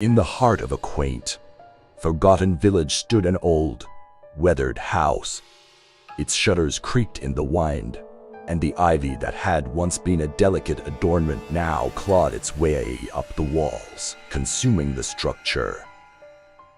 In the heart of a quaint, forgotten village stood an old, weathered house. Its shutters creaked in the wind, and the ivy that had once been a delicate adornment now clawed its way up the walls, consuming the structure.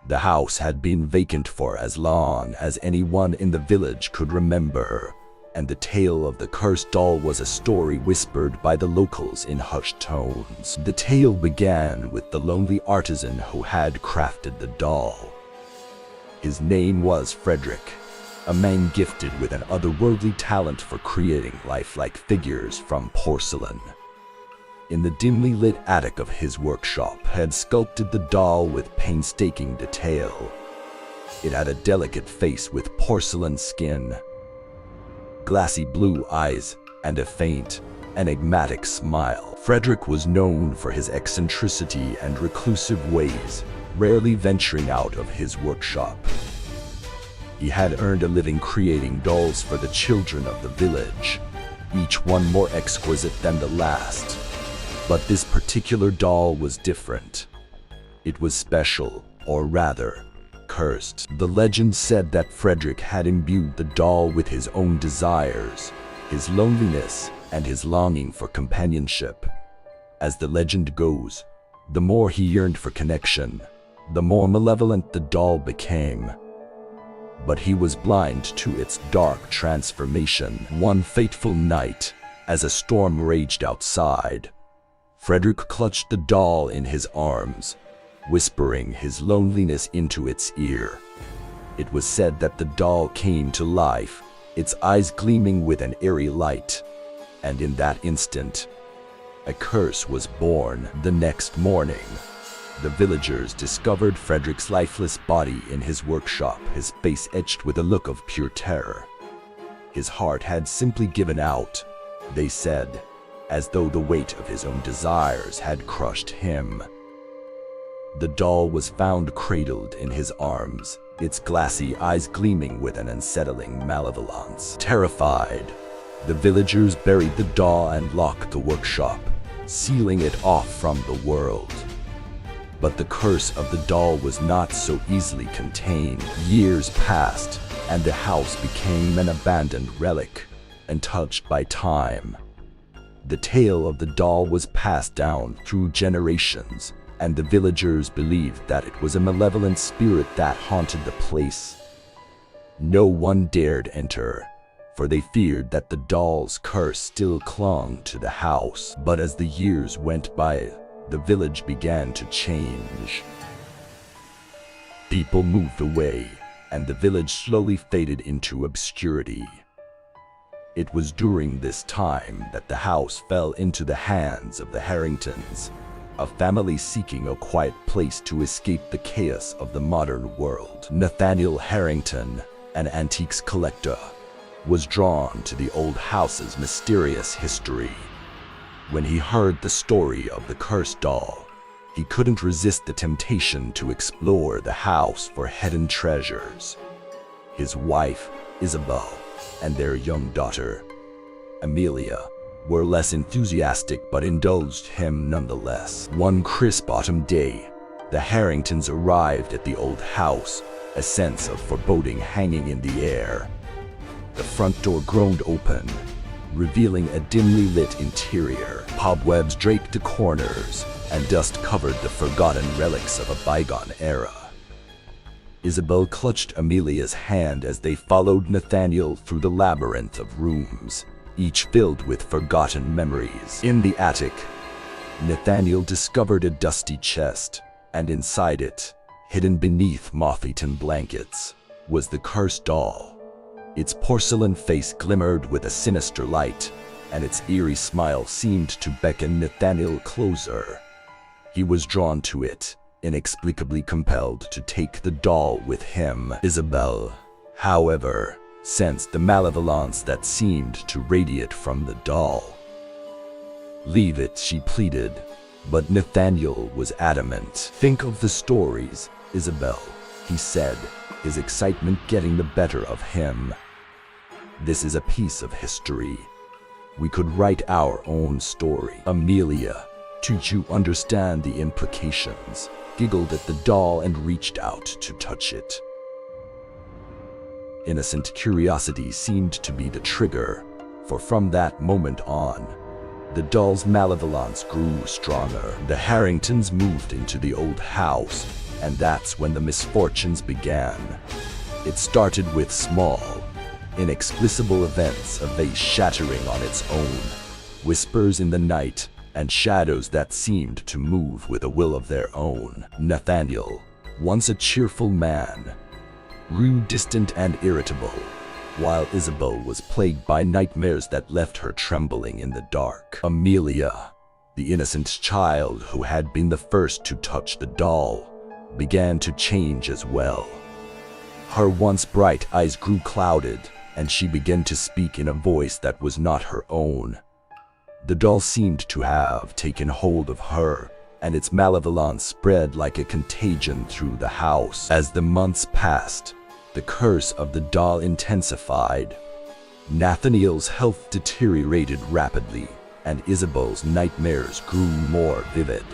The house had been vacant for as long as anyone in the village could remember, and the tale of the cursed doll was a story whispered by the locals in hushed tones. The tale began with the lonely artisan who had crafted the doll. His name was Frederick, a man gifted with an otherworldly talent for creating lifelike figures from porcelain. In the dimly lit attic of his workshop had sculpted the doll with painstaking detail. It had a delicate face with porcelain skin, glassy blue eyes, and a faint, enigmatic smile. Frederick was known for his eccentricity and reclusive ways, rarely venturing out of his workshop. He had earned a living creating dolls for the children of the village, each one more exquisite than the last. But this particular doll was different. It was special, or rather, cursed. The legend said that Frederick had imbued the doll with his own desires, his loneliness, and his longing for companionship. As the legend goes, the more he yearned for connection, the more malevolent the doll became. But he was blind to its dark transformation. One fateful night, as a storm raged outside, Frederick clutched the doll in his arms, whispering his loneliness into its ear. It was said that the doll came to life, its eyes gleaming with an eerie light, and in that instant, a curse was born. The next morning, the villagers discovered Frederick's lifeless body in his workshop, his face etched with a look of pure terror. His heart had simply given out, they said, as though the weight of his own desires had crushed him. The doll was found cradled in his arms, its glassy eyes gleaming with an unsettling malevolence. Terrified, the villagers buried the doll and locked the workshop, sealing it off from the world. But the curse of the doll was not so easily contained. Years passed, and the house became an abandoned relic, untouched by time. The tale of the doll was passed down through generations, and the villagers believed that it was a malevolent spirit that haunted the place. No one dared enter, for they feared that the doll's curse still clung to the house. But as the years went by, the village began to change. People moved away, and the village slowly faded into obscurity. It was during this time that the house fell into the hands of the Harringtons, a family seeking a quiet place to escape the chaos of the modern world. Nathaniel Harrington, an antiques collector, was drawn to the old house's mysterious history. When he heard the story of the cursed doll, he couldn't resist the temptation to explore the house for hidden treasures. His wife, Isabel, and their young daughter, Amelia, were less enthusiastic but indulged him nonetheless. One crisp autumn day, the Harringtons arrived at the old house, a sense of foreboding hanging in the air. The front door groaned open, revealing a dimly lit interior. Cobwebs draped the corners, and dust covered the forgotten relics of a bygone era. Isabel clutched Amelia's hand as they followed Nathaniel through the labyrinth of rooms, each filled with forgotten memories. In the attic, Nathaniel discovered a dusty chest, and inside it, hidden beneath moth-eaten blankets, was the cursed doll. Its porcelain face glimmered with a sinister light, and its eerie smile seemed to beckon Nathaniel closer. He was drawn to it, inexplicably compelled to take the doll with him. Isabel, however, sensed the malevolence that seemed to radiate from the doll. "Leave it," she pleaded, but Nathaniel was adamant. "Think of the stories, Isabel," he said, his excitement getting the better of him. "This is a piece of history. We could write our own story." "Amelia, do you understand the implications?" giggled at the doll and reached out to touch it. Innocent curiosity seemed to be the trigger, for from that moment on, the doll's malevolence grew stronger. The Harringtons moved into the old house, and that's when the misfortunes began. It started with small, inexplicable events, a vase shattering on its own, whispers in the night, and shadows that seemed to move with a will of their own. Nathaniel, once a cheerful man, grew distant and irritable, while Isabel was plagued by nightmares that left her trembling in the dark. Amelia, the innocent child who had been the first to touch the doll, began to change as well. Her once bright eyes grew clouded, and she began to speak in a voice that was not her own. The doll seemed to have taken hold of her, and its malevolence spread like a contagion through the house. As the months passed, the curse of the doll intensified. Nathaniel's health deteriorated rapidly, and Isabel's nightmares grew more vivid.